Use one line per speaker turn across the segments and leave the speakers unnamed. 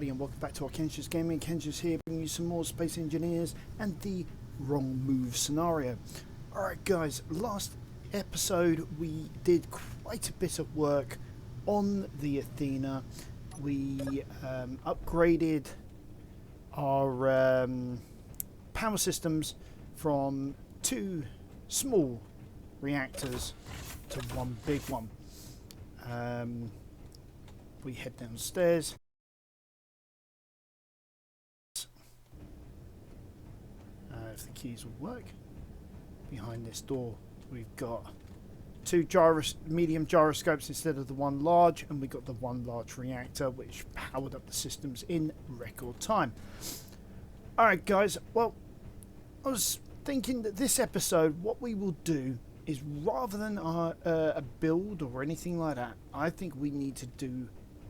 everybody, and welcome back to our Kenji's Gaming. Kenji's here bringing you some more Space Engineers and the wrong move scenario. Alright guys, last episode we did quite a bit of work on the Athena. We upgraded our power systems from 2 small reactors to 1 big one. We head downstairs. If the keys will work. Behind this door we've got 2 medium gyroscopes instead of the 1 large, and we got the 1 large reactor which powered up the systems in record time. Alright guys, well, I was thinking that this episode what we will do is, rather than a build or anything like that, I think we need to do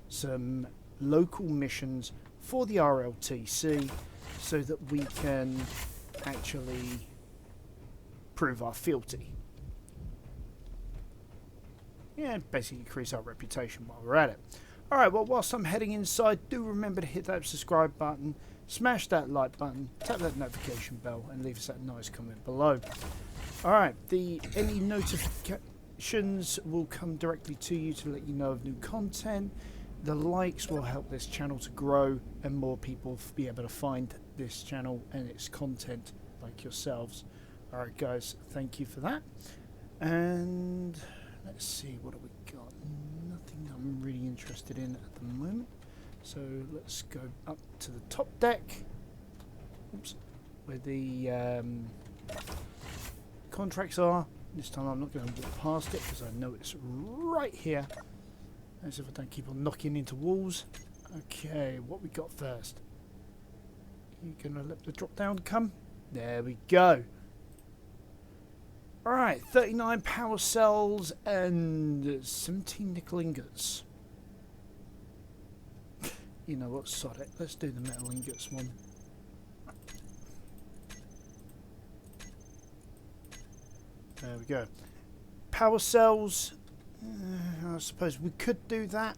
some local missions for the RLTC so that we can actually prove our fealty. Yeah, basically increase our reputation while we're at it. Alright, well, whilst I'm heading inside, do remember to hit that subscribe button, smash that like button, tap that notification bell, and leave us that nice comment below. Alright, any notifications will come directly to you to let you know of new content. The likes will help this channel to grow and more people be able to find this channel and its content like yourselves. Alright guys, thank you for that. And let's see, what have we got? Nothing I'm really interested in at the moment. So let's go up to the top deck. Oops, where the contracts are. This time I'm not going to walk past it because I know it's right here. As if I don't keep on knocking into walls. Okay, what we got first? You gonna let the drop down come? There we go. Alright, 39 power cells and 17 nickel ingots. You know what, sod it. Let's do the metal ingots one. There we go. Power cells. I suppose we could do that.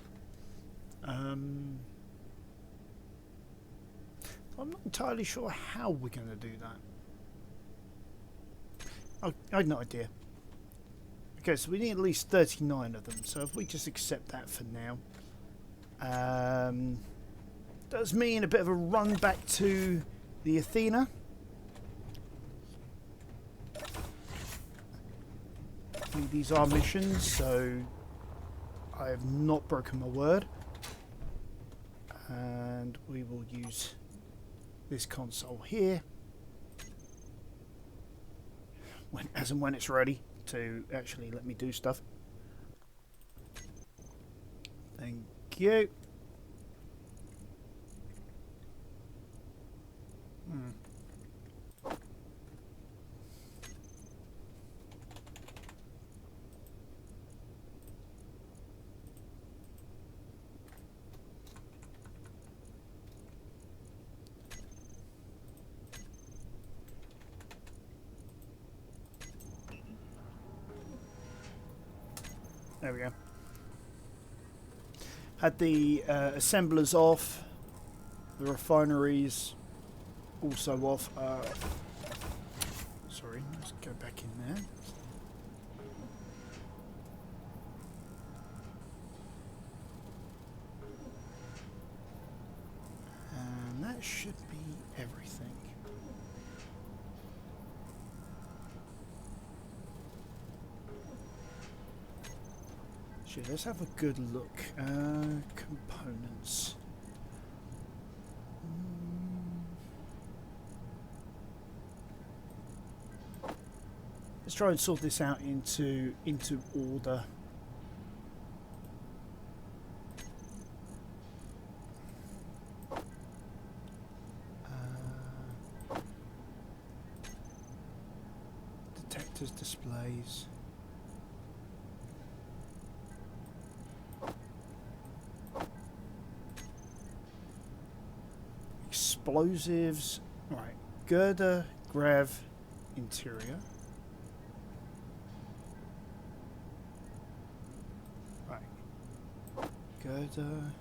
I'm not entirely sure how we're going to do that. I had no idea. Okay, so we need at least 39 of them. So if we just accept that for now. Does mean a bit of a run back to the Athena. These are missions, so I have not broken my word. And we will use this console here as and when it's ready to actually let me do stuff. Thank you. There we go. Had the assemblers off, the refineries also off. Sorry, let's go back in there. And that should be everything. Let's have a good look. Components. Let's try and sort this out into order. Detectors, displays. Explosives. Right. Girder, grav, interior. Right. Girder.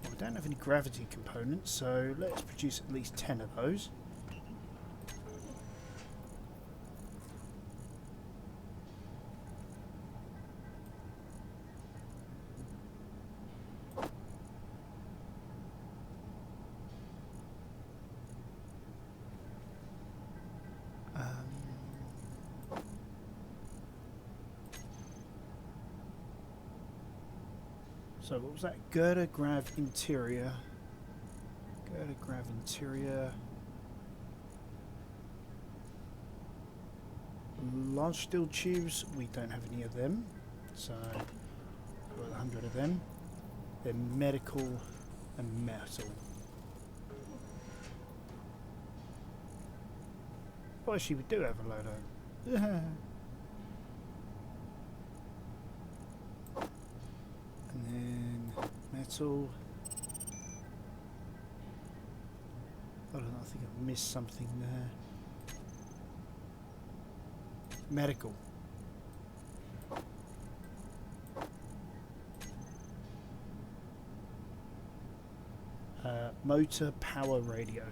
Well, we don't have any gravity components, so let's produce at least 10 of those. So what was that? Girder Grav Interior. Girder Grav Interior. Large steel tubes, we don't have any of them. So, we've got 100 of them. They're medical and metal. Well, actually, we do have a load of and then metal. Hold on, I think I've missed something there. Medical. Motor power radio.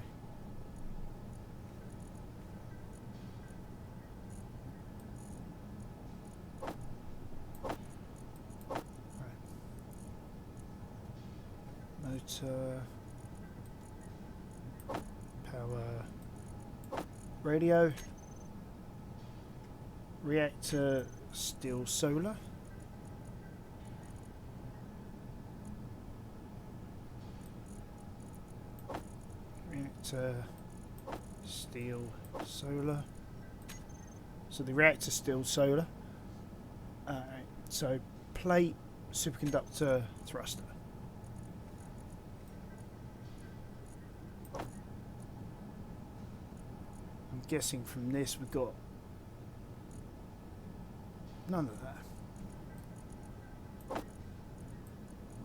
Motor power radio. Reactor steel solar. Reactor steel solar. So the reactor steel solar. So plate superconductor thruster. I'm guessing from this we've got none of that.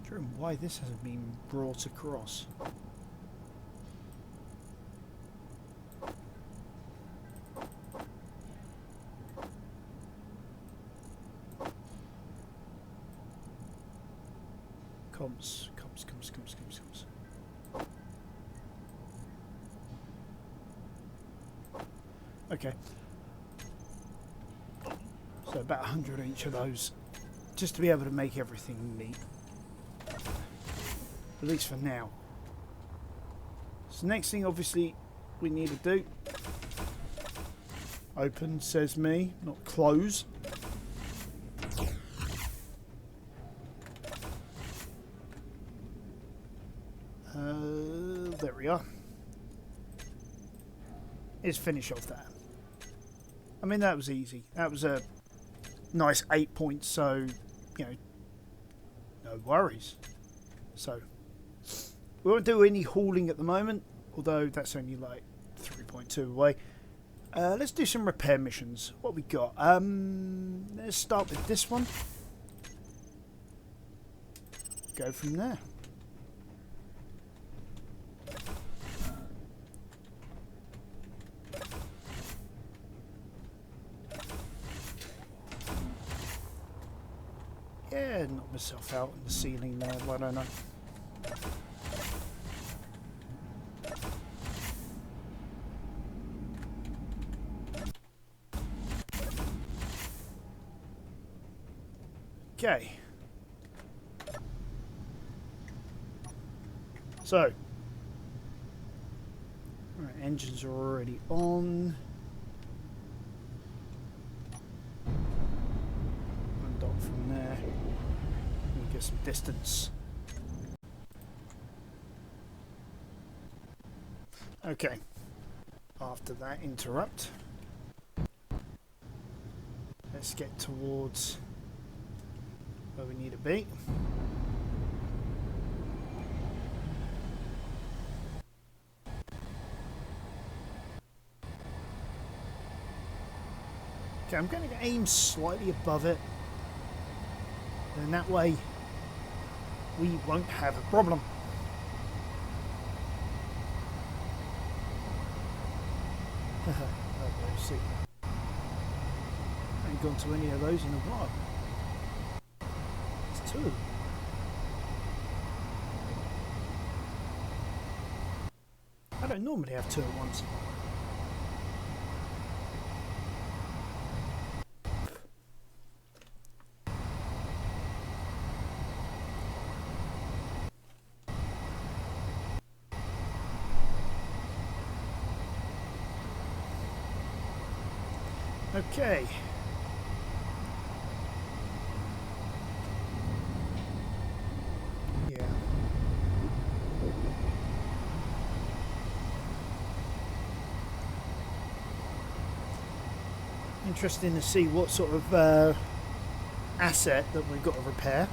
Wondering why this hasn't been brought across. Comms. Okay. So about 100 each of those, just to be able to make everything neat. At least for now. So next thing obviously we need to do. Open, says me, not close. There we are. Let's finish off that. I mean, that was easy. That was a nice 8 points, so, you know, no worries. So, we won't do any hauling at the moment, although that's only like 3.2 away. Let's do some repair missions. What we got? Let's start with this one. Go from there. Yeah, knock myself out on the ceiling there, why don't I? Okay. So, right, engines are already on. Undock from there. We'll get some distance. Okay. After that interrupt, let's get towards where we need to be. Okay, I'm going to aim slightly above it, and that way we won't have a problem. Let's see. I ain't gone to any of those in a while. It's two. don't normally have two at once. Okay. Yeah. Interesting to see what sort of asset that we've got to repair.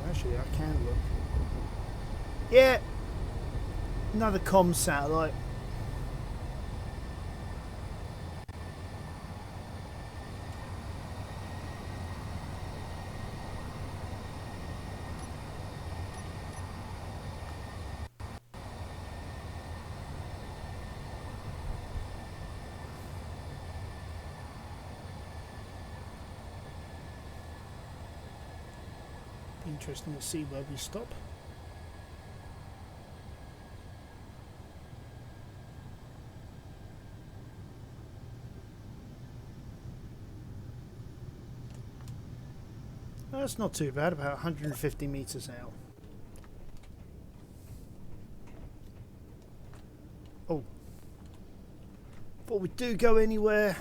Actually, I can look. Yeah, another comm satellite. Interesting to see where we stop. That's not too bad, about 150 meters out. Oh. Before we do go anywhere,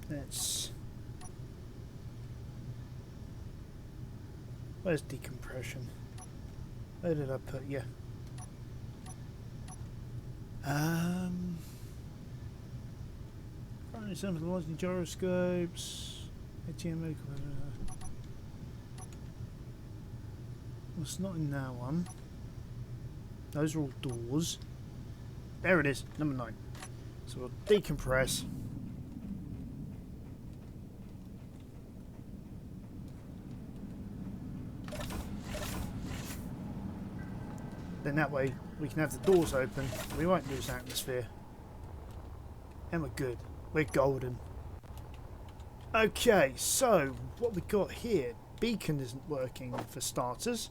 let's... Where's decompression? Where did I put you? Currently some of the launching gyroscopes. ATM medical. It's not in that one. Those are all doors. There it is, number 9. So we'll decompress. Then that way we can have the doors open. We won't lose atmosphere. And we're good. We're golden. Okay, so what we got here. Beacon isn't working for starters.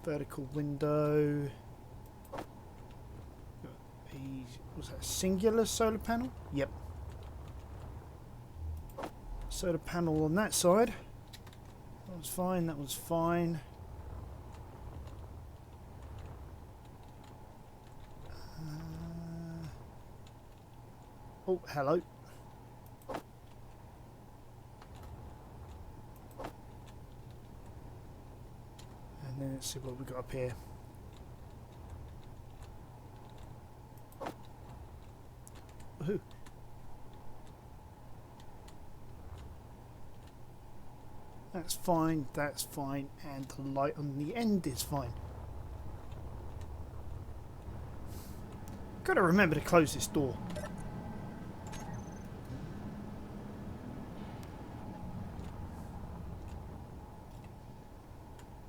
Vertical window. Was that a singular solar panel? Yep. Solar panel on that side. That was fine, that was fine. Oh, hello. And then let's see what we got up here. Woohoo. That's fine, and the light on the end is fine. Gotta remember to close this door.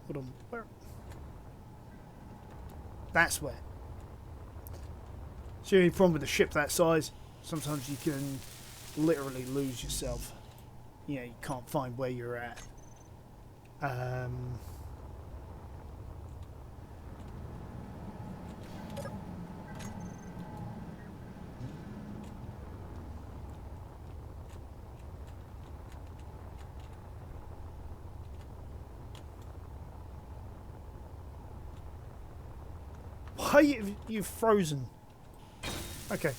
Hold on, where? That's where. See, the only problem with a ship that size, sometimes you can literally lose yourself. You know, you can't find where you're at. Why you've frozen? Okay.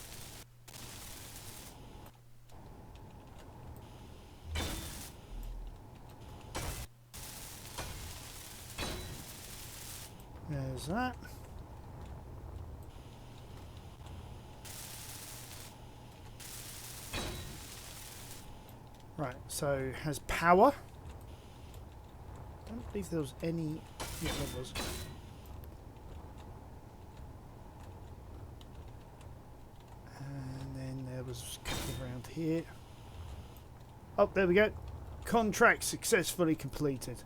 There's that. Right, so has power. I don't believe there was any. Yeah, there was. And then there was a couple around here. Oh, there we go. Contract successfully completed.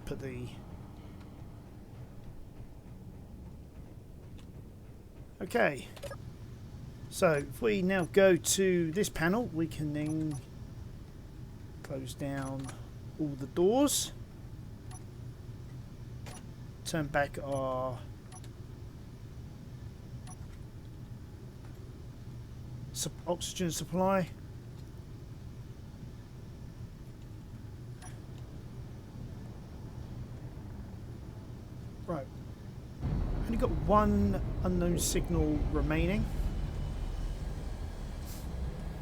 put the... Okay. So if we now go to this panel, we can then close down all the doors. Turn back our oxygen supply. Right. Only got one unknown signal remaining.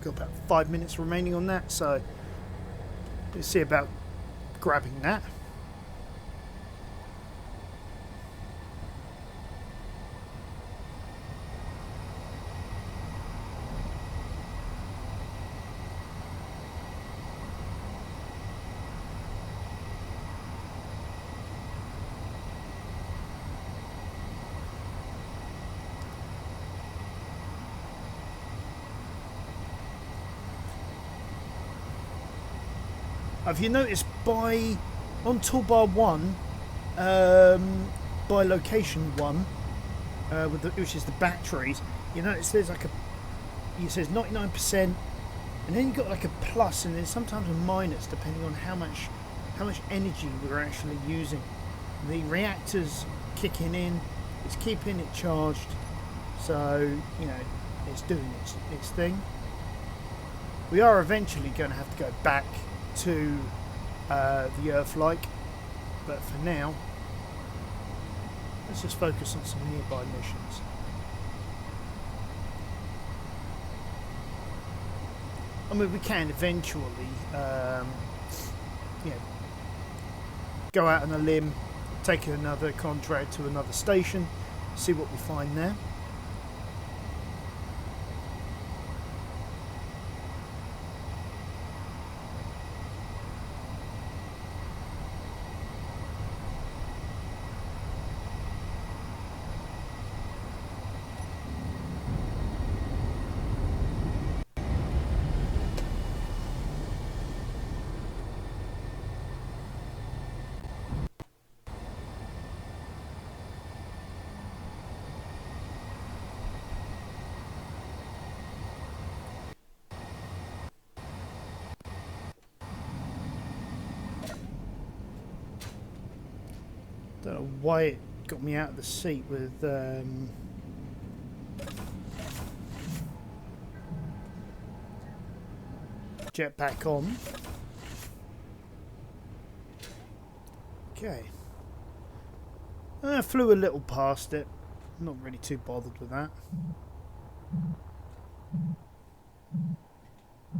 Got about 5 minutes remaining on that, so let's see about grabbing that. Have you noticed on toolbar 1, by location 1, which is the batteries, you notice there's like it says 99%, and then you've got like a plus and then sometimes a minus depending on how much energy we're actually using. The reactor's kicking in, it's keeping it charged, so you know it's doing its thing. We are eventually going to have to go back to the Earth-like, but for now let's just focus on some nearby missions. I mean, we can eventually you know, go out on a limb, take another contract to another station, see what we find there. Don't know why it got me out of the seat with jetpack on. Okay. I flew a little past it. Not really too bothered with that.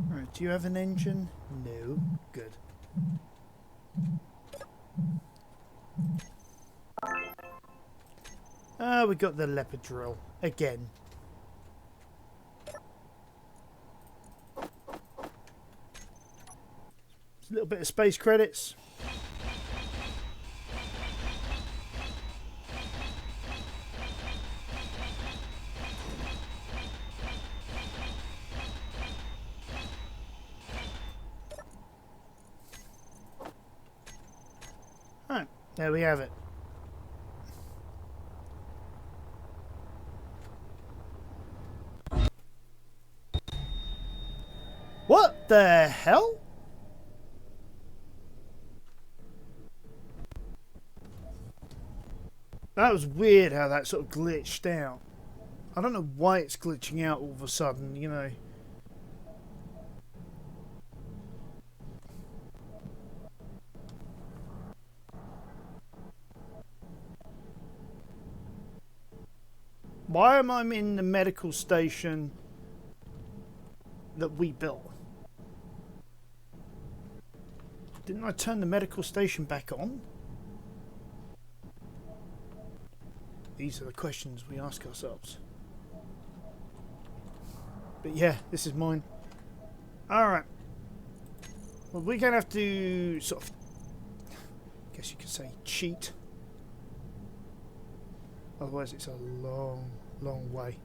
Right, do you have an engine? No. Good. We got the leopard drill again. Just a little bit of space credits. Alright, there we have it. What the hell? That was weird how that sort of glitched out. I don't know why it's glitching out all of a sudden, you know. Why am I in the medical station that we built? Didn't I turn the medical station back on? These are the questions we ask ourselves. But yeah, this is mine. Alright. Well, we're going to have to sort of, I guess you could say, cheat. Otherwise it's a long, long way.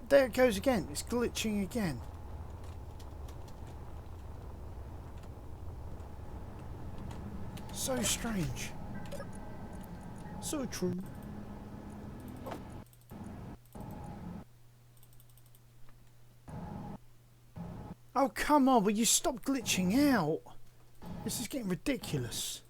There it goes again. It's glitching again. So strange. So true. Oh, come on. Will you stop glitching out? This is getting ridiculous.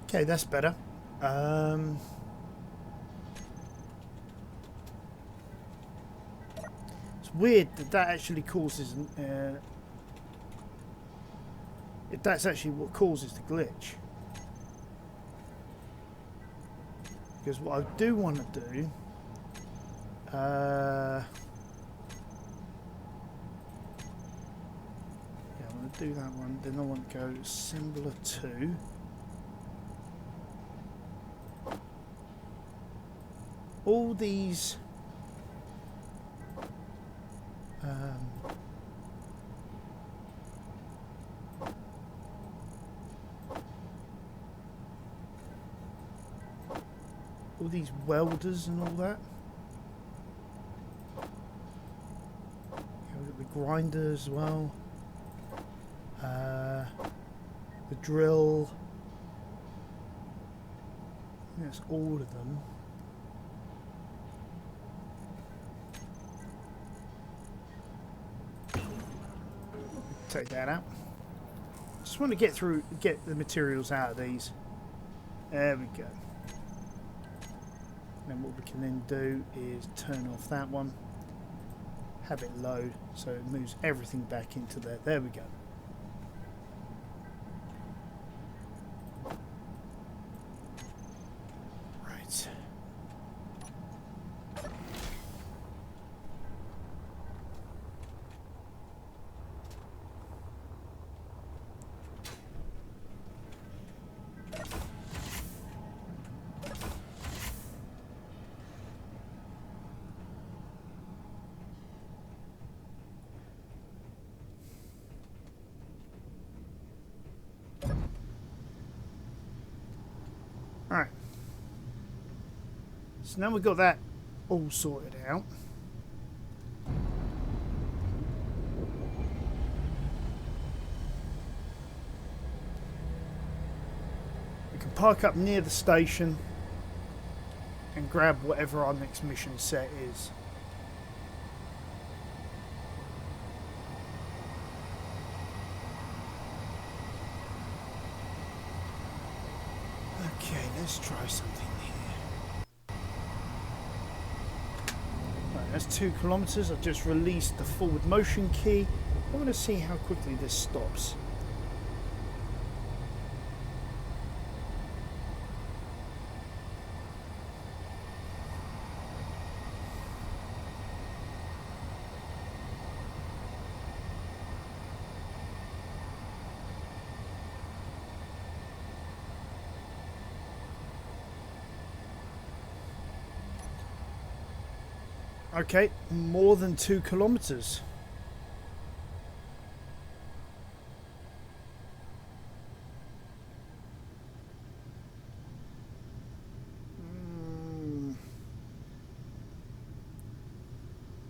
Okay, that's better. It's weird that that actually causes... if that's actually what causes the glitch. Because what I do want to do... yeah, I want to do that one. Then I want to go Assembler 2. All these welders and all that. We've got the grinder as well. The drill. I think that's all of them. Take that out. Just want to get the materials out of these. There we go. Then what we can then do is turn off that one, have it load so it moves everything back into there. There we go. Right. Alright. So now we've got that all sorted out. We can park up near the station and grab whatever our next mission set is. Okay, let's try something here. Right, that's 2 kilometers. I've just released the forward motion key. I want to see how quickly this stops. Okay, more than 2 kilometers.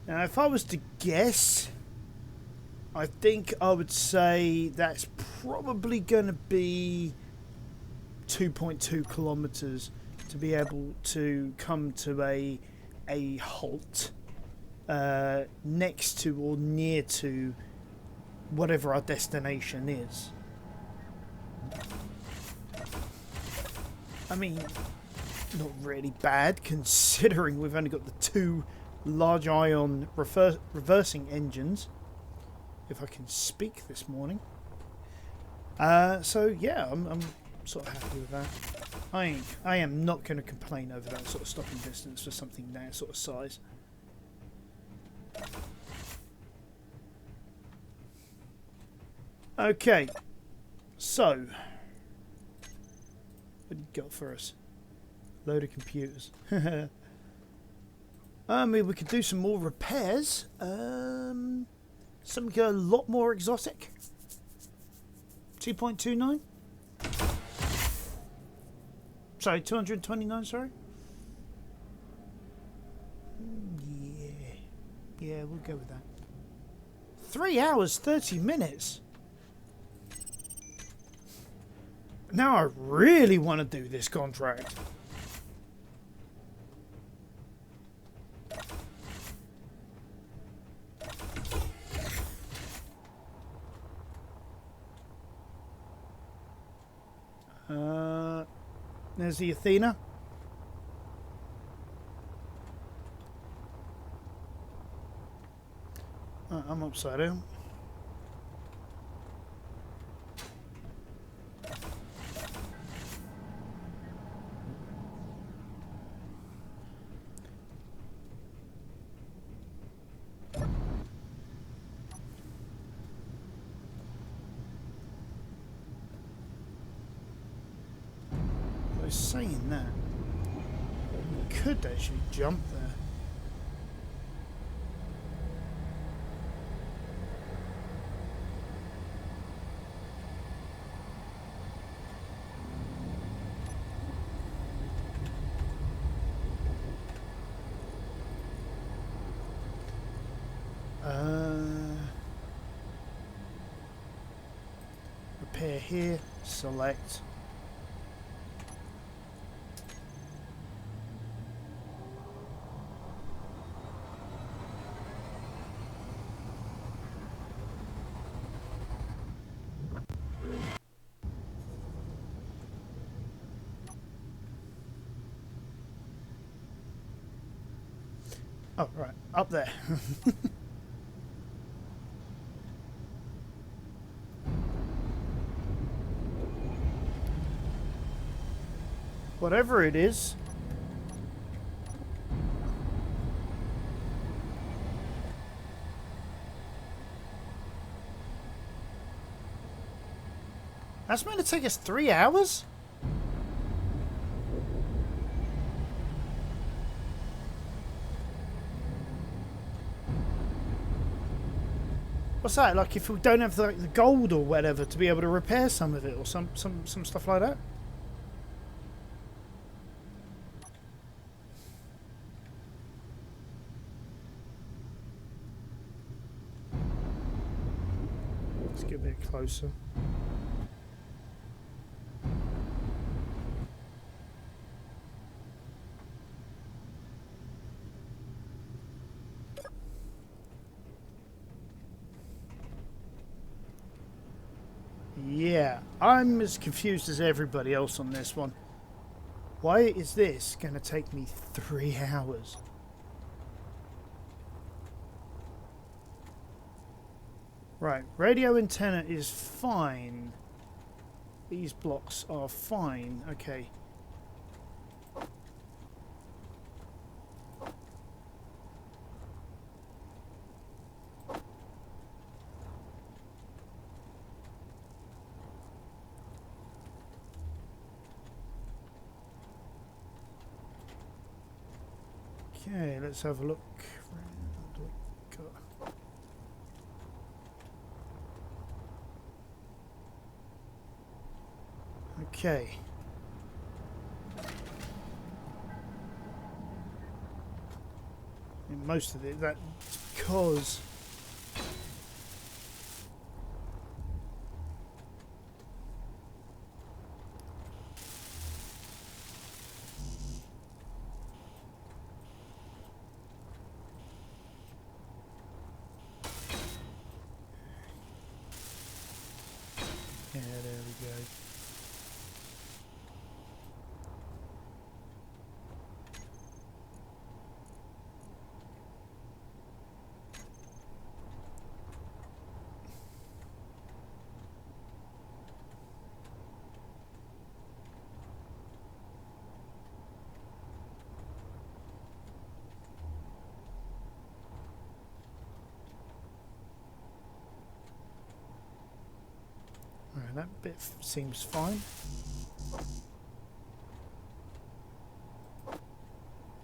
Now, if I was to guess, I think I would say that's probably going to be 2.2 kilometers to be able to come to a halt next to or near to whatever our destination is. I mean, not really bad considering we've only got the 2 large ion reversing engines, if I can speak this morning. So yeah, I'm sort of happy with that. I am not going to complain over that sort of stopping distance for something that sort of size. Okay, so what do you got for us? Load of computers. I mean, we could do some more repairs. Something a lot more exotic. 2.29. Sorry, 229. Sorry. Yeah, we'll go with that. 3 hours, 30 minutes. Now I really want to do this contract. There's the Athena. I'm upside down. I was saying that we could actually jump there. Repair here, select. Oh, right, up there. Whatever it is. That's meant to take us 3 hours? What's that? Like if we don't have the gold or whatever to be able to repair some of it or some stuff like that? Let's get a bit closer. Yeah, I'm as confused as everybody else on this one. Why is this going to take me 3 hours? Right, radio antenna is fine. These blocks are fine. Okay. Okay, let's have a look. Okay. And most of it, that's because yeah, there we go. Alright, that bit seems fine.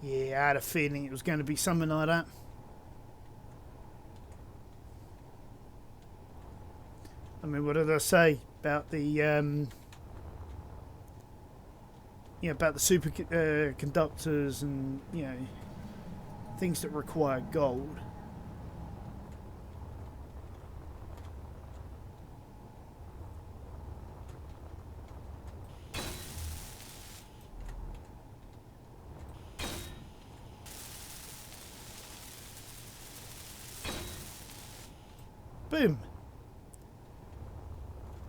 Yeah, I had a feeling it was going to be something like that. I mean, what did I say about the about the superconductors and things that require gold? Boom.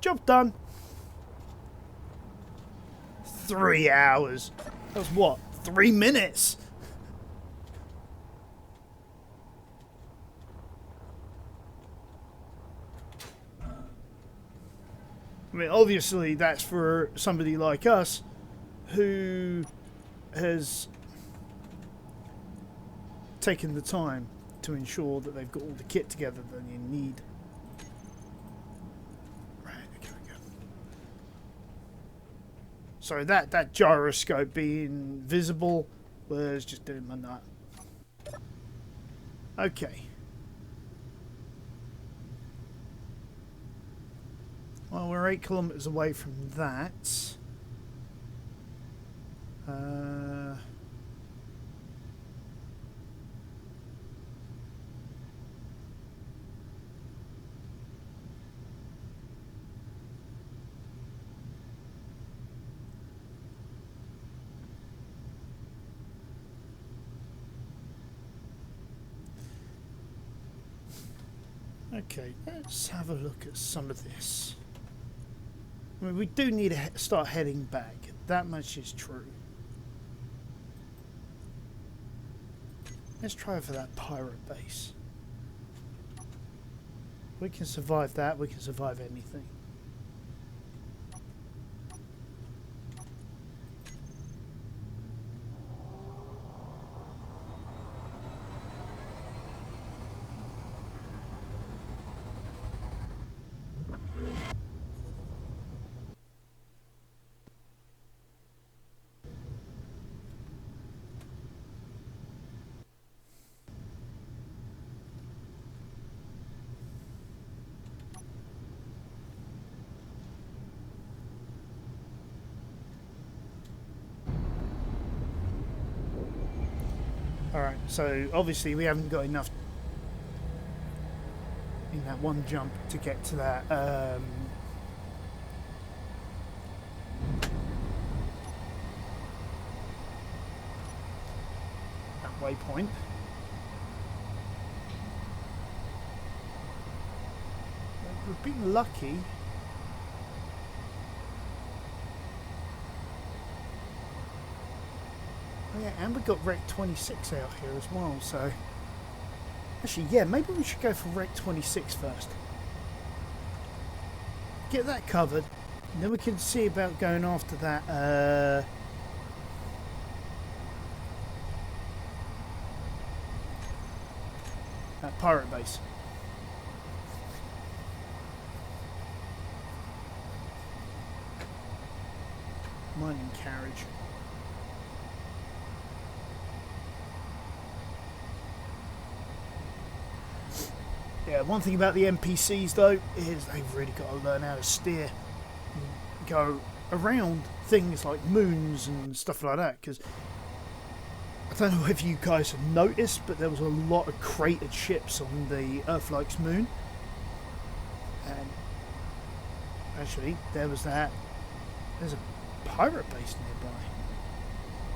Job done. 3 hours. That was what? 3 minutes? I mean, obviously that's for somebody like us who has taken the time to ensure that they've got all the kit together that you need. Right, okay, we go. So that gyroscope being visible was just doing my nut. Okay. Well, we're 8 kilometers away from that. Okay, let's have a look at some of this. I mean, we do need to start heading back. That much is true. Let's try for that pirate base. We can survive that. We can survive anything. Alright, so obviously we haven't got enough in that one jump to get to that that waypoint. We've been lucky. Oh yeah, and we've got Rec 26 out here as well, so... Actually, yeah, maybe we should go for Rec 26 first. Get that covered, and then we can see about going after that, that pirate base. Mining carriage. Yeah, one thing about the NPCs though is they've really got to learn how to steer and go around things like moons and stuff like that, because I don't know if you guys have noticed, but there was a lot of cratered ships on the Earthlikes moon, and actually there was that. There's a pirate base nearby.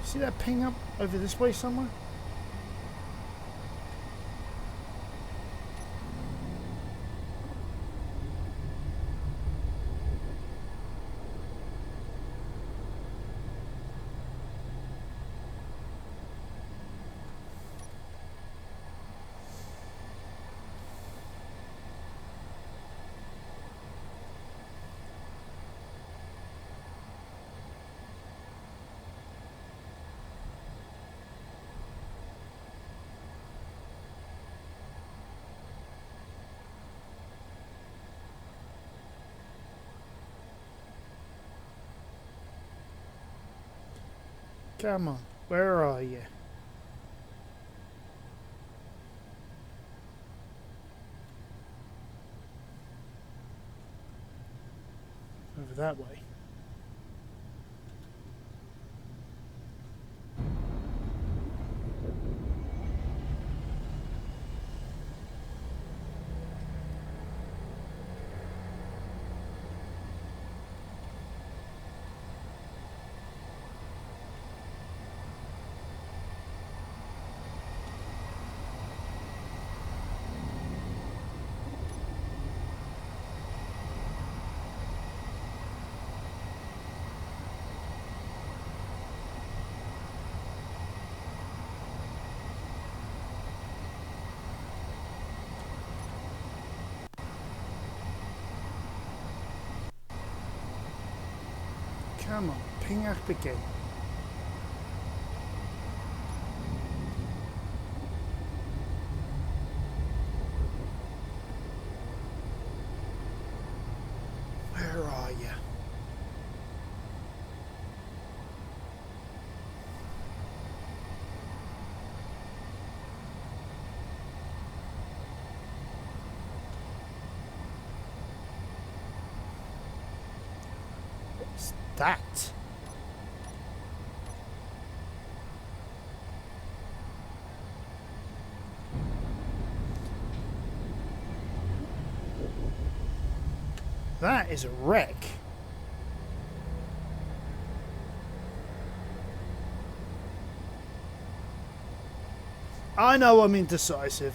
See that ping up over this way somewhere? Come on, where are you? Over that way. Come on, ping up again. Where are you? What's that? That is a wreck. I know I'm indecisive.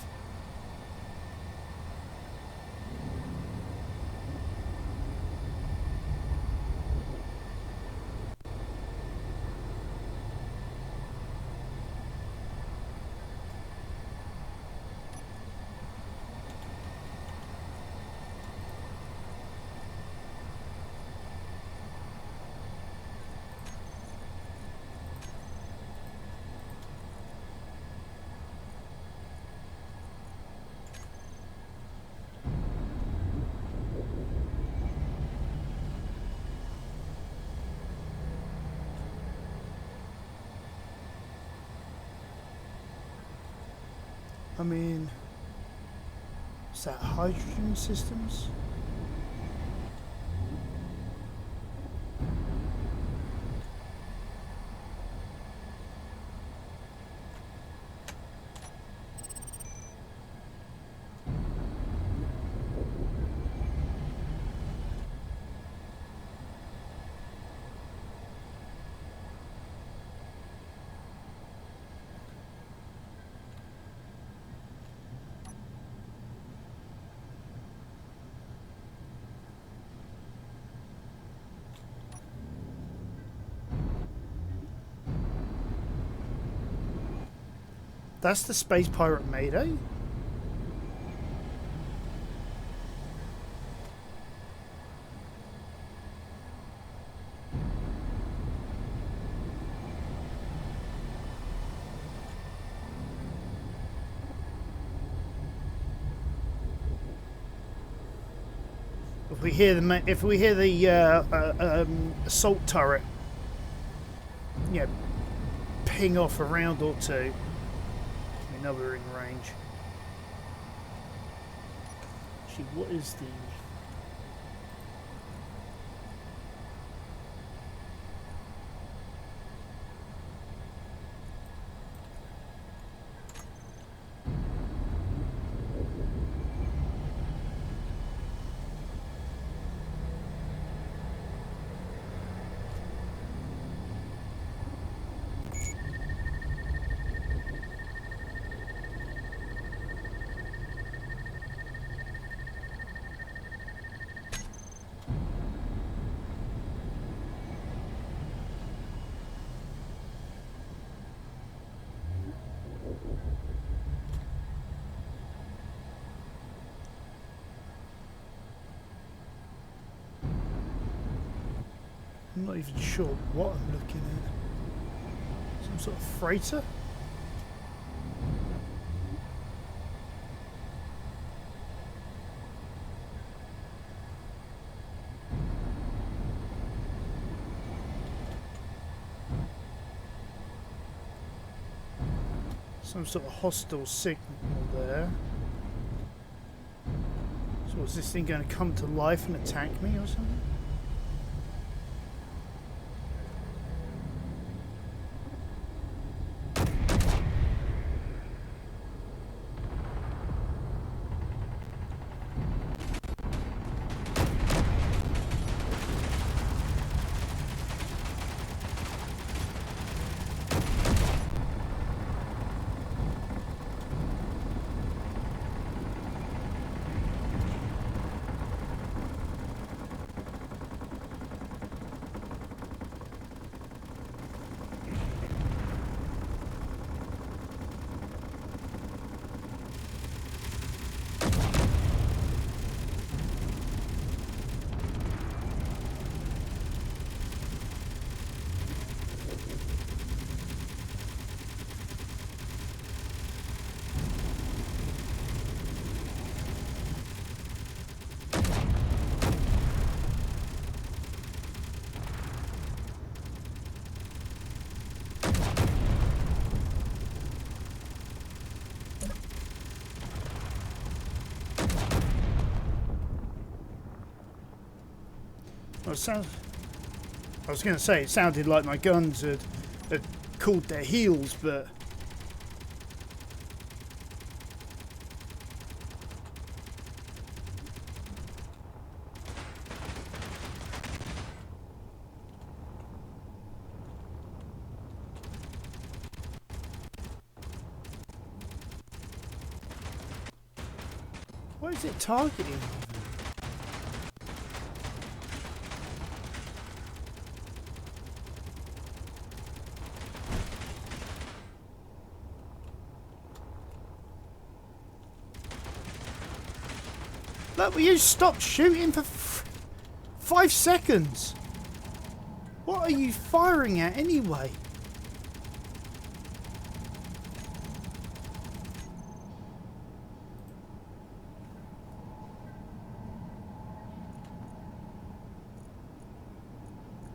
I mean, is that hydrogen systems? That's the Space Pirate Mayday? If we hear the assault turret, yeah, ping off a round or two, we know we're in range. Actually, what is the... I'm not even sure what I'm looking at. Some sort of freighter? Some sort of hostile signal there. So is this thing going to come to life and attack me or something? Well, I was going to say it sounded like my guns had cooled their heels, but what is it targeting? Look, will you stop shooting for 5 seconds? What are you firing at anyway?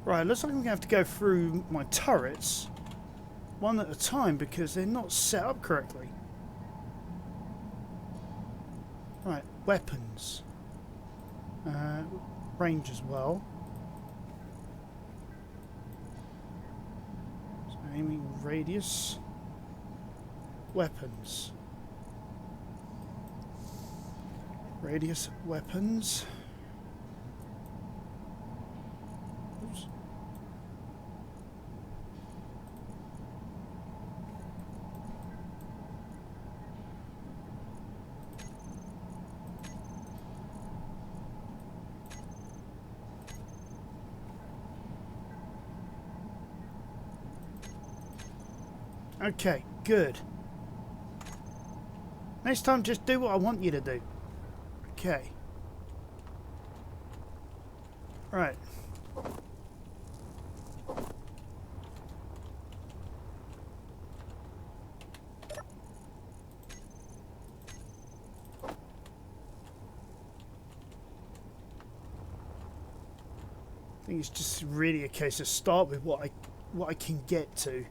Right, looks like I'm going to have to go through my turrets one at a time because they're not set up correctly. Right, weapons. Range as well. So aiming radius. Weapons. Radius weapons. Oops. Okay, good. Next time, just do what I want you to do. Okay. Right. I think it's just really a case of start with what I can get to.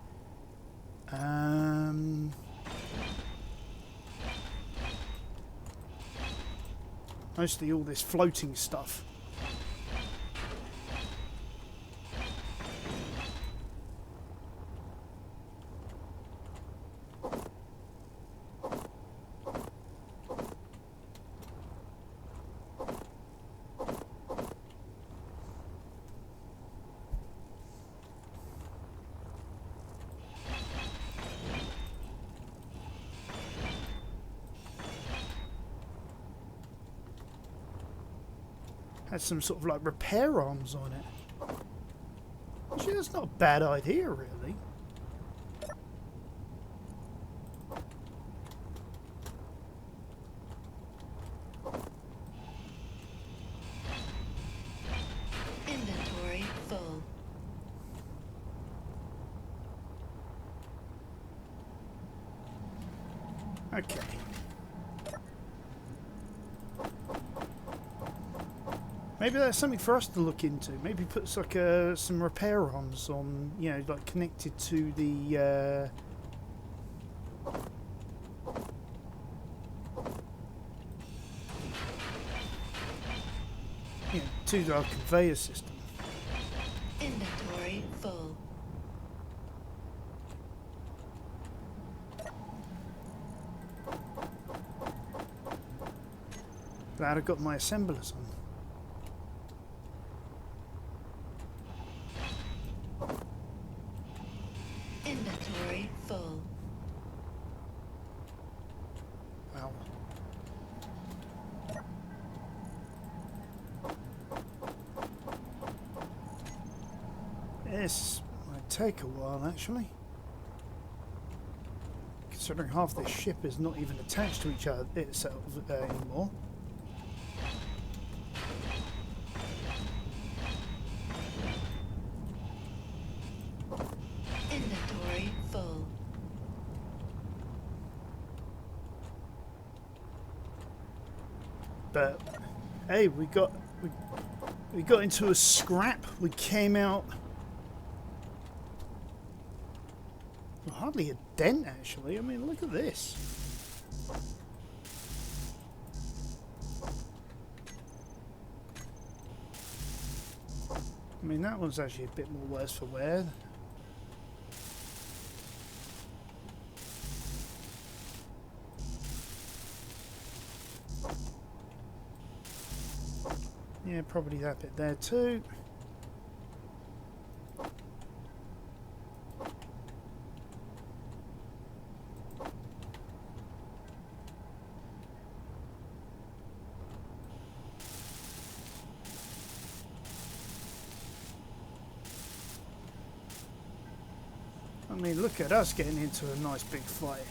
Mostly all this floating stuff. Has some sort of like repair arms on it. Actually, that's not a bad idea, really.
Inventory full.
Okay. Maybe that's something for us to look into. Maybe put like some repair arms on, you know, like connected to the to our conveyor system.
Inventory full.
Glad I got my assemblers on.
Inventory full.
Wow. This might take a while, actually. Considering half this ship is not even attached to each other itself anymore.
Inventory full.
But hey, we got into a scrap. We came out well, hardly a dent, actually. I mean, look at this. I mean, that one's actually a bit more worse for wear. Yeah, probably that bit there too. I mean, look at us getting into a nice big fight.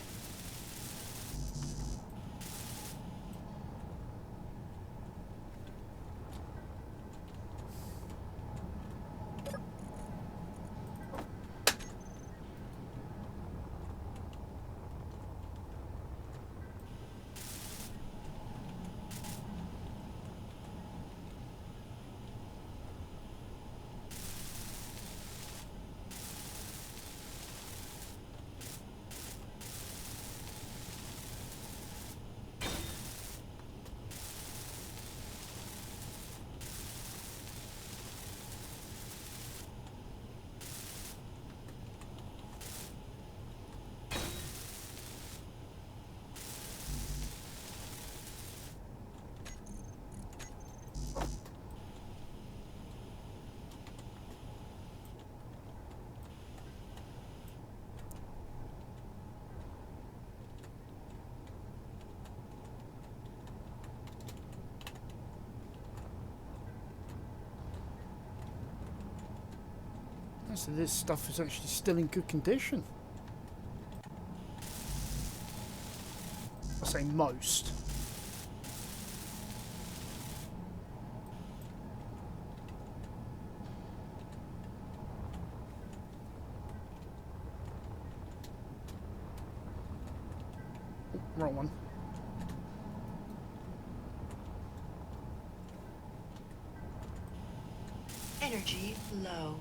So this stuff is actually still in good condition. I say most. Oh, wrong one.
Energy low.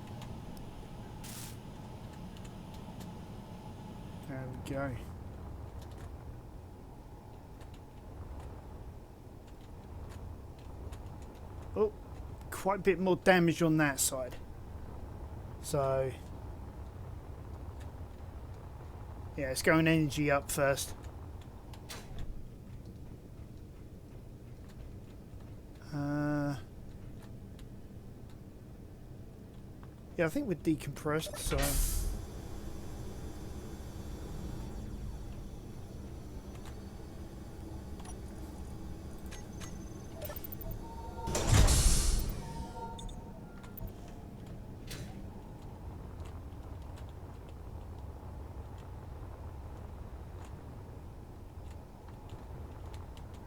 There we go. Oh, quite a bit more damage on that side. So, yeah, it's going energy up first. Yeah, I think we're decompressed, so...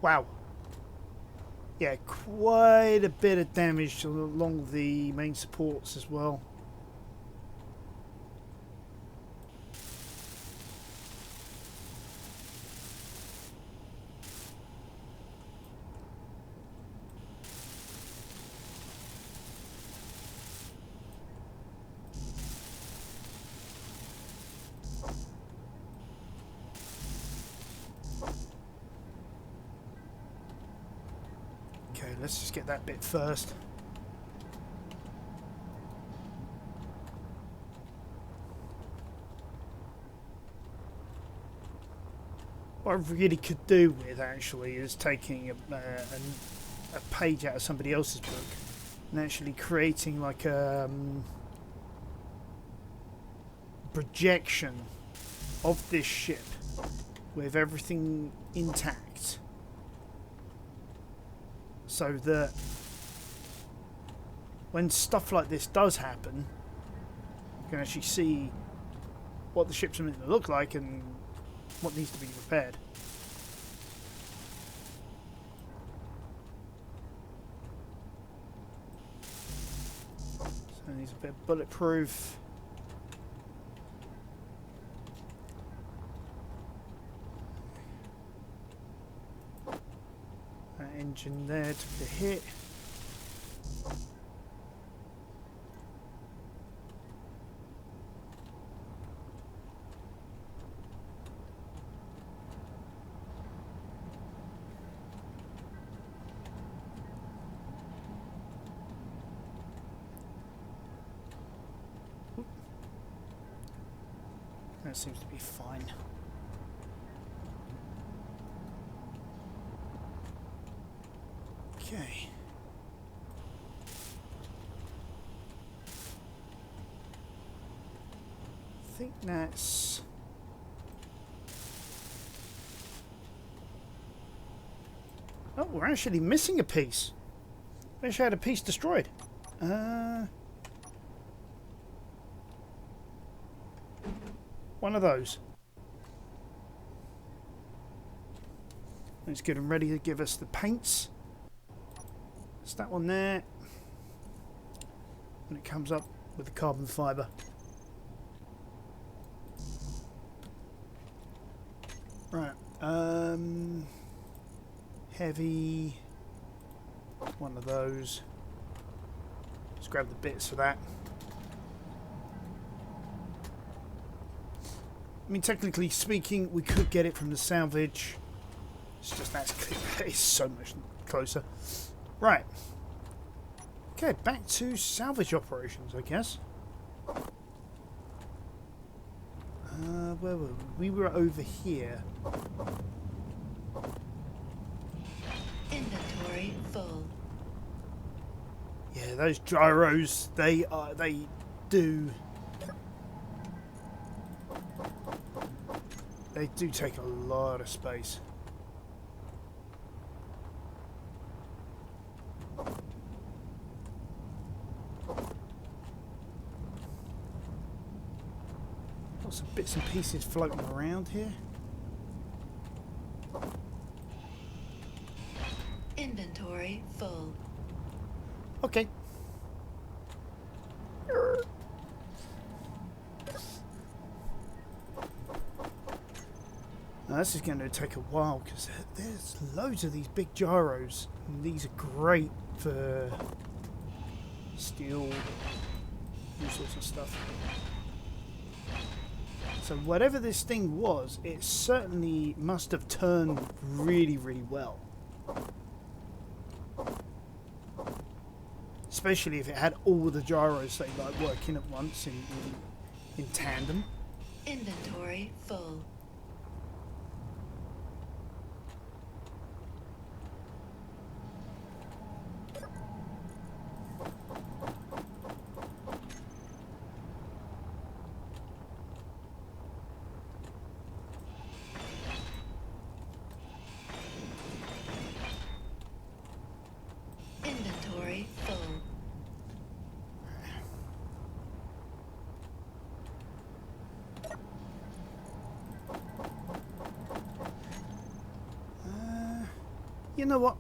Wow. Yeah, quite a bit of damage along the main supports as well. Okay, let's just get that bit first. What I really could do with actually is taking a page out of somebody else's book and actually creating like a projection of this ship with everything intact, so that when stuff like this does happen, you can actually see what the ship's meant to look like and what needs to be repaired. So it needs a bit of bulletproof. That engine there took the hit. That seems to be fine. Okay. I think that's... Oh, we're actually missing a piece. We actually had a piece destroyed. One of those. Let's get them ready to give us the paints. It's that one there. And it comes up with the carbon fibre. Right. Heavy. One of those. Let's grab the bits for that. I mean, technically speaking, we could get it from the salvage. It's just it's so much closer. Right. Okay, back to salvage operations, I guess. Where were we? We were over here.
Inventory full.
Yeah, those gyros, they do take a lot of space. Lots of bits and pieces floating around here.
Inventory full.
Okay. Now this is going to take a while because there's loads of these big gyros, and these are great for steel, all sorts of stuff. So whatever this thing was, it certainly must have turned really, really well. Especially if it had all the gyros that like working at once in tandem.
Inventory full. Inventory full.
You know what?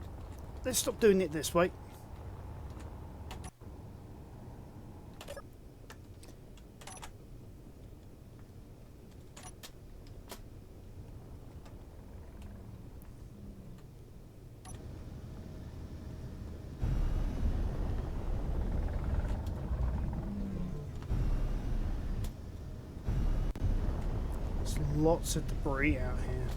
Let's stop doing it this way. There's lots of debris out here.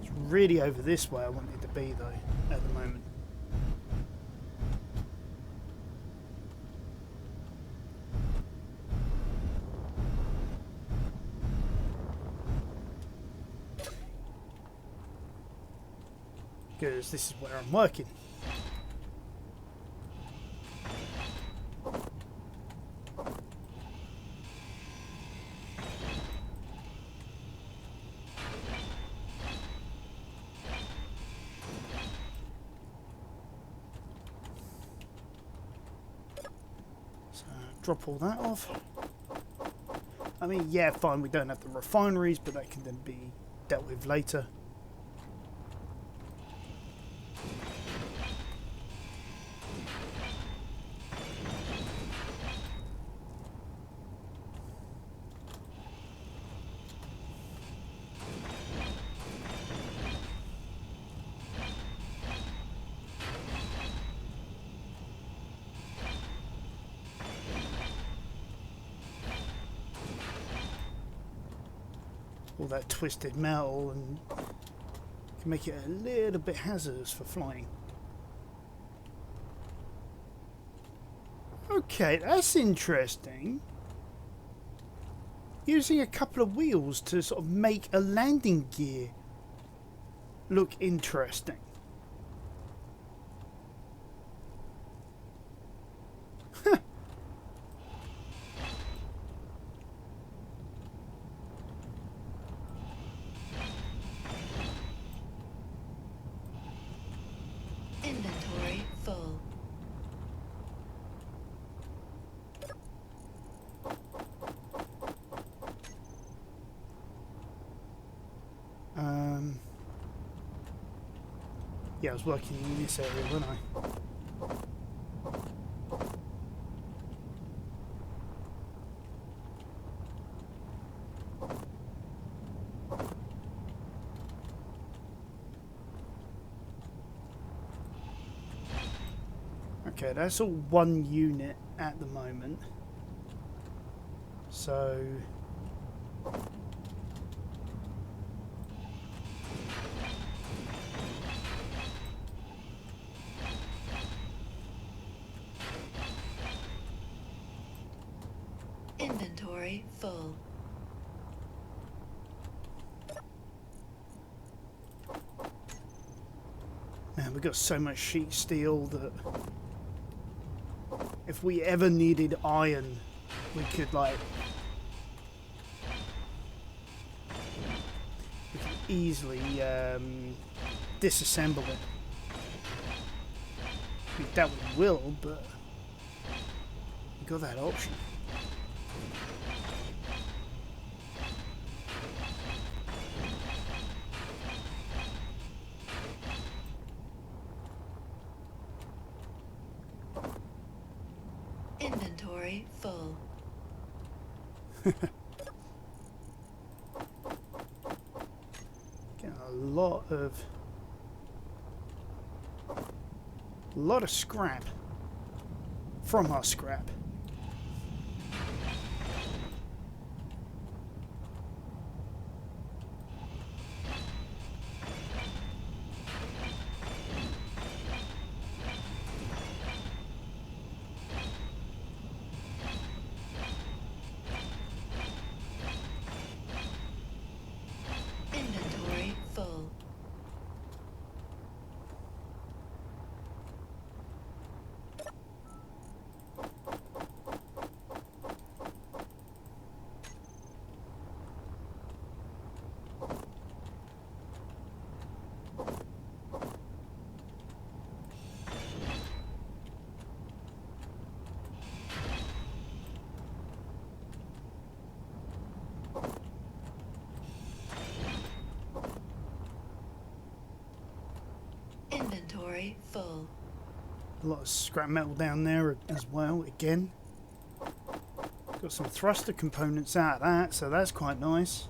It's really over this way I want it to be, though, at the moment. Because this is where I'm working. So drop all that off. I mean, yeah, fine, we don't have the refineries, but that can then be dealt with later. All that twisted metal and can make it a little bit hazardous for flying. Okay, that's interesting. Using a couple of wheels to sort of make a landing gear look interesting.
Inventory full.
Yeah, I was working in this area, wasn't I? Okay, that's all one unit at the moment. So
Inventory full.
man, we've got so much sheet steel that if we ever needed iron, we could easily disassemble it. We doubt we will, but we got that option.
Inventory full.
Getting a lot of scrap from our scrap.
Inventory full. Inventory full.
A lot of scrap metal down there as well, again. Got some thruster components out of that, so that's quite nice.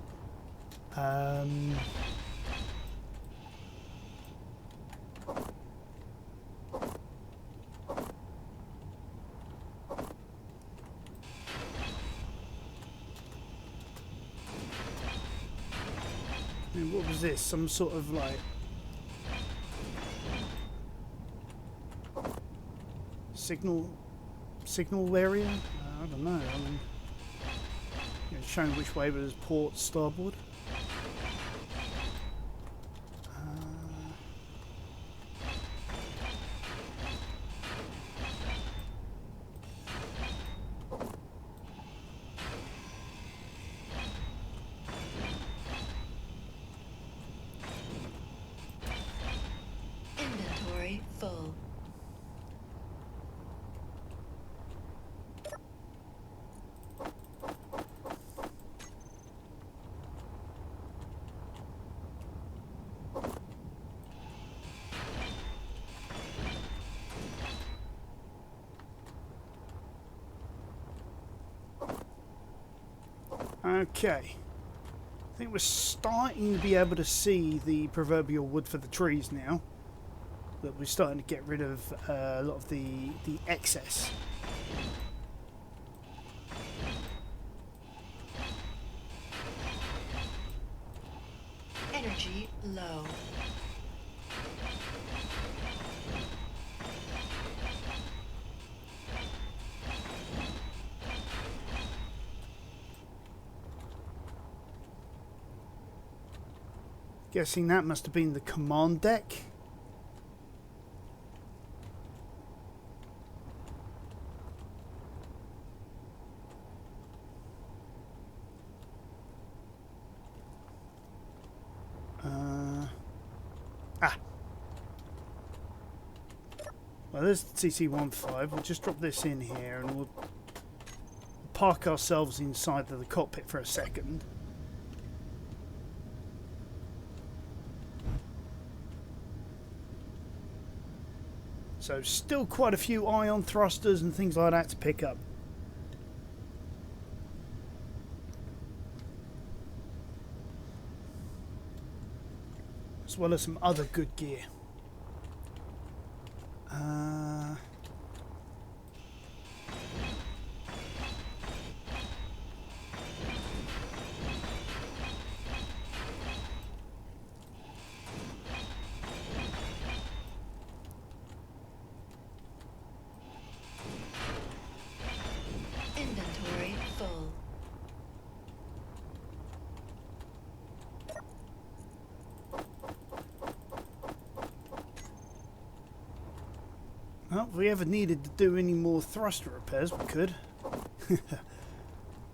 And what was this? Some sort of like signal area. I don't know. I mean, it's showing which way was port starboard.
Inventory full.
Okay. I think we're starting to be able to see the proverbial wood for the trees now. That we're starting to get rid of a lot of the excess.
Energy low.
Guessing that must have been the command deck. Well, there's the TC-15. We'll just drop this in here and we'll park ourselves inside of the cockpit for a second. So still quite a few ion thrusters and things like that to pick up. As well as some other good gear.
Inventory full.
Well, if we ever needed to do any more thruster repairs, we could. I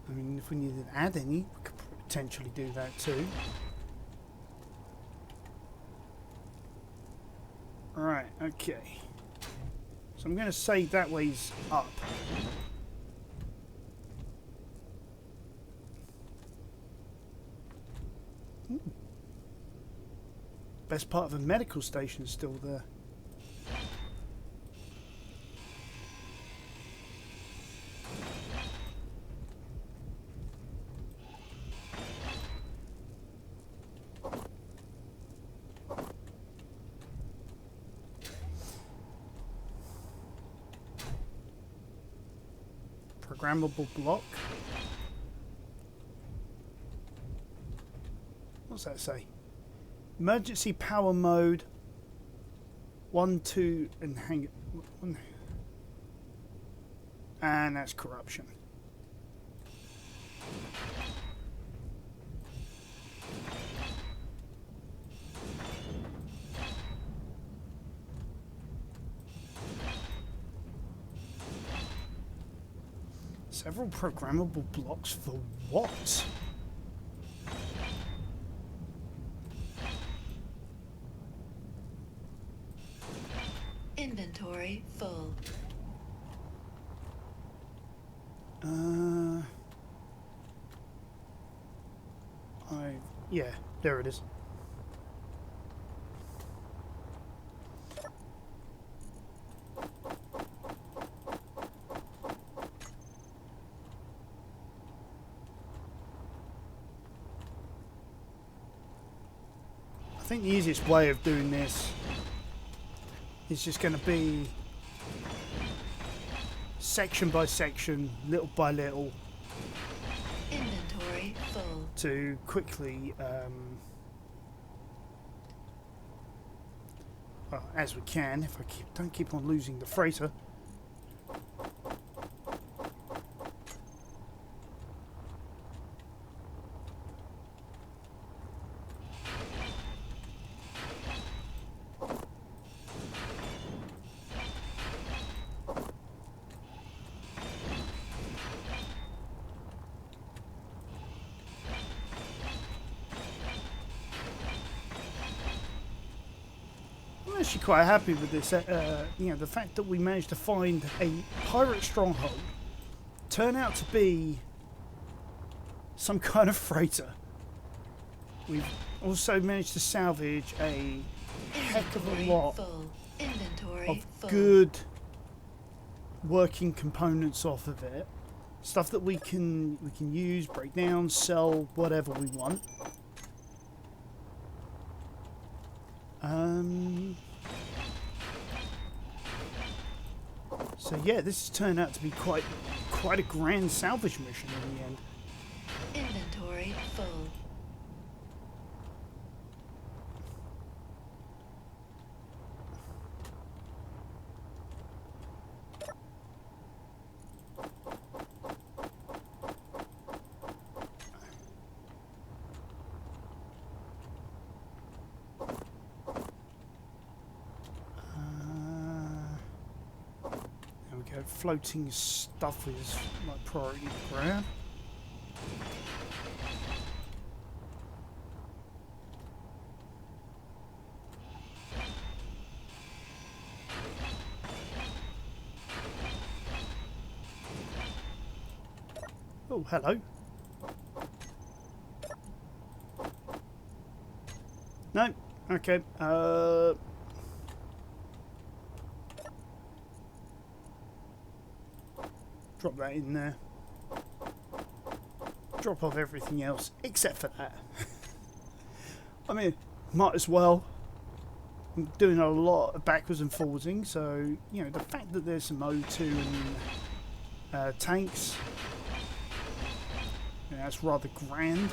mean, if we needed to add any, we could potentially do that too. Right, okay. So I'm going to say that way's up. Ooh. Best part of a medical station is still there. Programmable block. What's that say? Emergency power mode. 1, 2, and hang it. And that's corruption. Several programmable blocks for what?
Inventory full.
Yeah, there it is. I think the easiest way of doing this is just going to be section by section, little by little,
Inventory full.
to quickly, well, as we can, if I don't keep on losing the freighter. actually quite happy with this. You know, the fact that we managed to find a pirate stronghold turn out to be some kind of freighter. We've also managed to salvage a heck of a
Inventory
lot
full. Inventory
of
full.
good working components off of it. Stuff that we can use, break down, sell, whatever we want. So yeah, this has turned out to be quite a grand salvage mission in the end.
Inventory full.
There we go. Floating stuff is my priority to grab. Oh, hello. No. Okay. Drop that in there. Drop off everything else except for that. I mean, might as well. I'm doing a lot of backwards and forwarding, so you know the fact that there's some O2 and tanks, yeah, that's rather grand.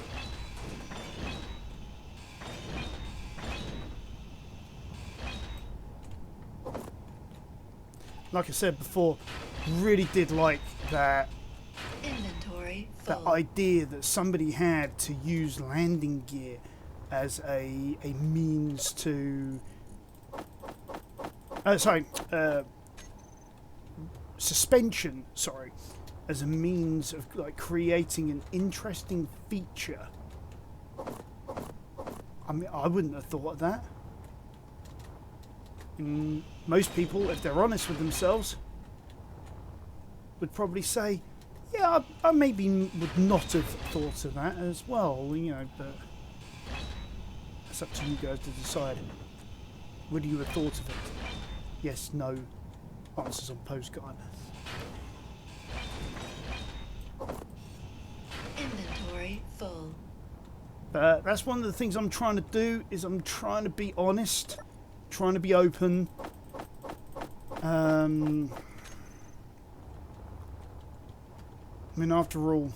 Like I said before, really did like that
Inventory
that
full.
idea that somebody had to use landing gear as a means to suspension, sorry, as a means of like creating an interesting feature. I mean, I wouldn't have thought of that. And most people, if they're honest with themselves, would probably say, yeah, I maybe would not have thought of that as well, you know, but it's up to you guys to decide. Would you have thought of it? Yes, no, answers on postcard.
Inventory full.
But that's one of the things I'm trying to do, is I'm trying to be honest, trying to be open. I mean, after all,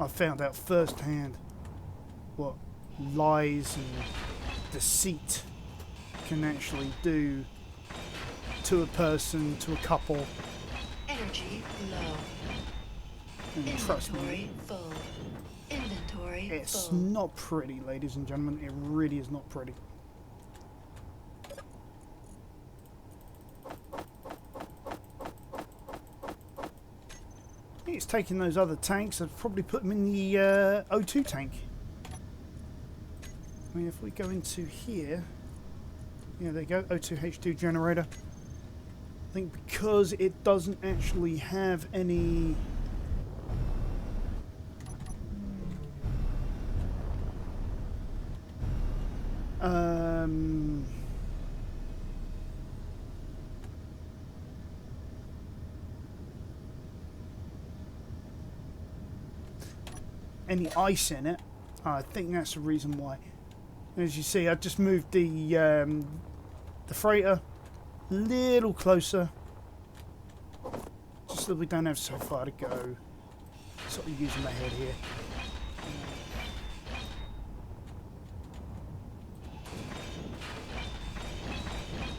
I found out firsthand what lies and deceit can actually do to a person, to a couple.
Energy low.
And trust me,
Inventory full. Inventory
it's
full.
not pretty, ladies and gentlemen. It really is not pretty. It's taking those other tanks. I'd probably put them in the O2 tank. I mean, if we go into here, yeah, there you go, O2H2 generator. I think because it doesn't actually have any any ice in it, I think that's the reason why. As you see, I just moved the freighter a little closer, just so we don't have so far to go. Sort of using my head here.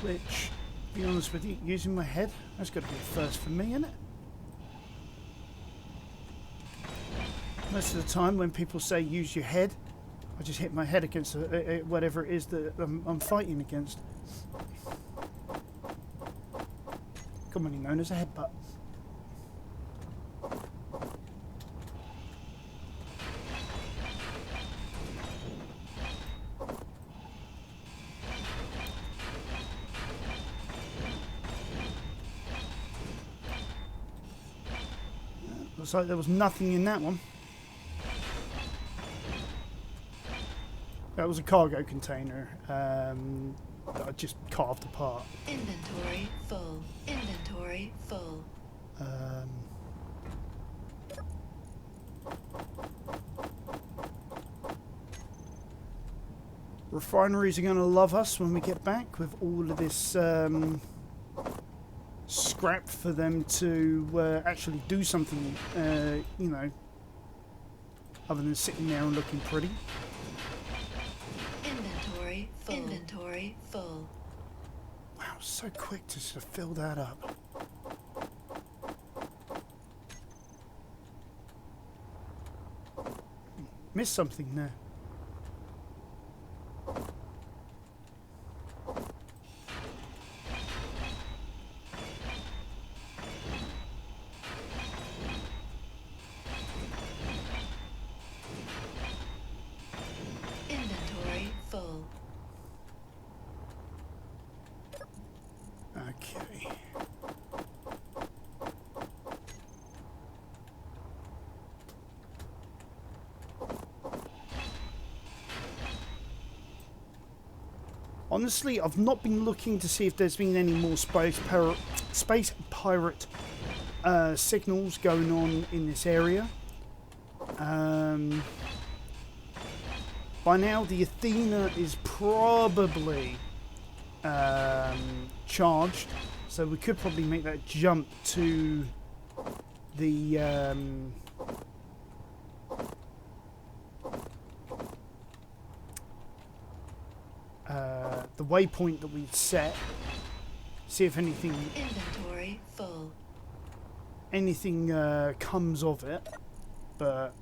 Which, to be honest with you, using my head, that's got to be a first for me, isn't it? Most of the time when people say use your head, I just hit my head against whatever it is that I'm fighting against. Commonly known as a headbutt. Looks like there was nothing in that one. That was a cargo container that I just carved apart.
Inventory full. Inventory full.
Refineries are going to love us when we get back with all of this scrap for them to actually do something, you know, other than sitting there and looking pretty.
Inventory full. Inventory full.
Wow, so quick to sort of fill that up. Missed something there.
Inventory full.
Okay. Honestly, I've not been looking to see if there's been any more space pirate signals going on in this area. By now, the Athena is probably charged, so we could probably make that jump to the waypoint that we'd set. See if anything
Inventory full.
comes of it, but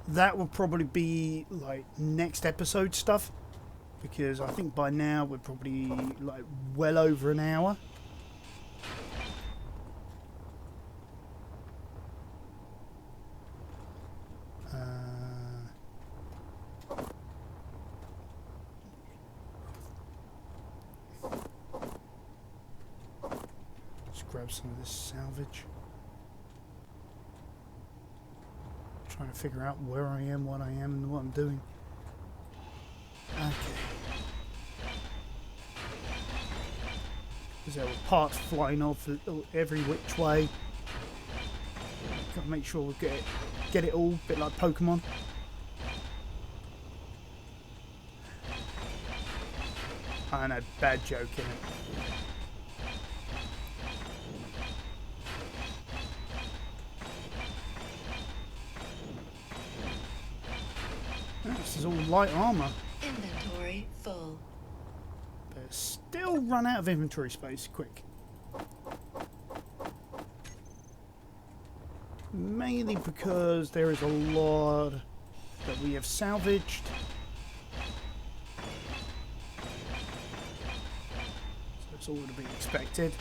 that will probably be like next episode stuff, because I think by now we're probably like well over an hour. Just grab some of this salvage. Trying to figure out where I am, what I am, and what I'm doing. Okay. Because there were parts flying off every which way. Got to make sure we get it all, a bit like Pokemon. I know, bad joke, innit? This is all light armour,
Inventory full.
but still run out of inventory space quick. Mainly because there is a lot that we have salvaged. So it's all to be expected.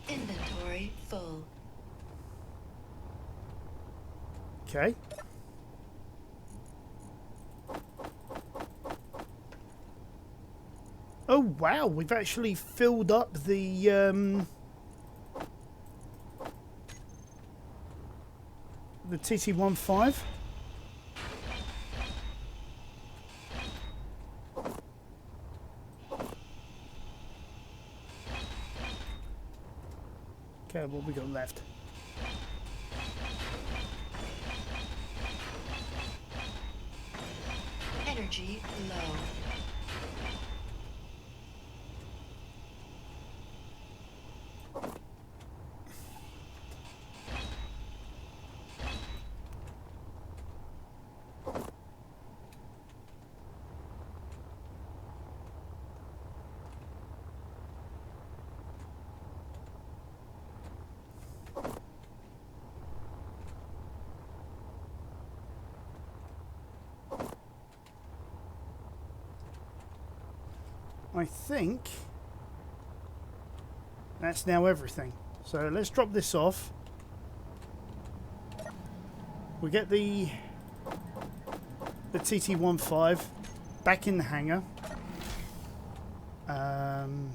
Inventory full.
Okay. Oh wow, we've actually filled up the TT-15. Okay, what we got left?
Energy low.
I think That's now everything. So let's drop this off. We get the TT-15 back in the hangar. And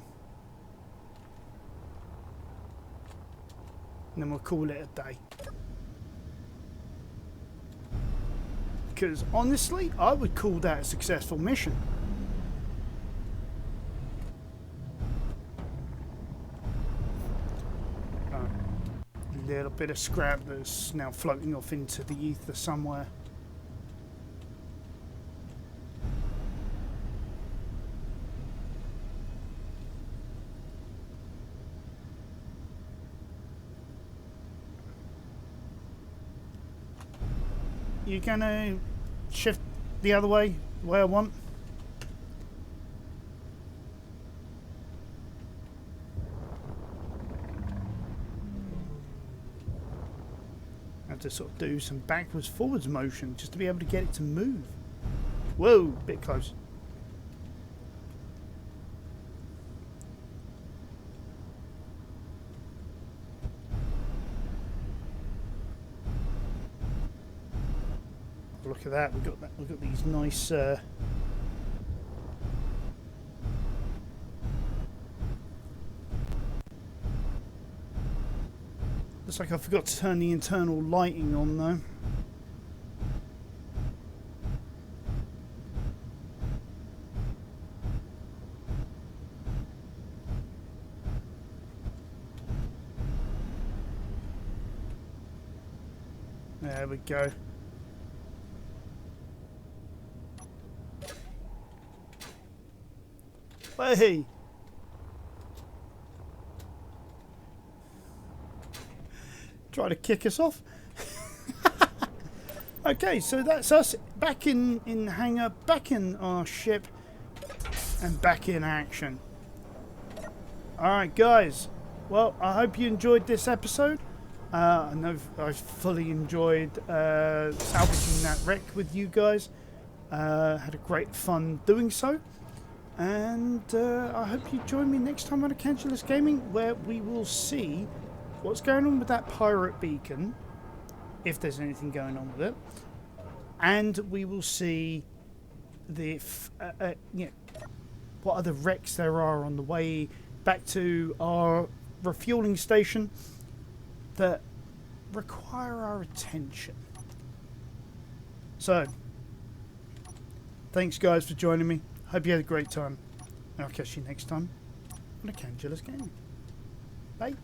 then we'll call it a day. Because honestly, I would call that a successful mission. A little bit of scrap that's now floating off into the ether somewhere. You gonna shift the other way, the way I want? I have to sort of do some backwards forwards motion just to be able to get it to move. Whoa, bit close. Look at that! We've got these nice. Looks like I forgot to turn the internal lighting on though. There we go. Hey! Try to kick us off. Okay, so that's us back in the hangar, back in our ship, and back in action. Alright guys, well I hope you enjoyed this episode. I know I've fully enjoyed salvaging that wreck with you guys. Had a great fun doing so. And I hope you join me next time on Arcangulus Gaming, where we will see what's going on with that pirate beacon, if there's anything going on with it, and we will see the what other wrecks there are on the way back to our refueling station that require our attention. So, thanks guys for joining me. Hope you had a great time, and I'll catch you next time on Arcangulus Gaming. Bye.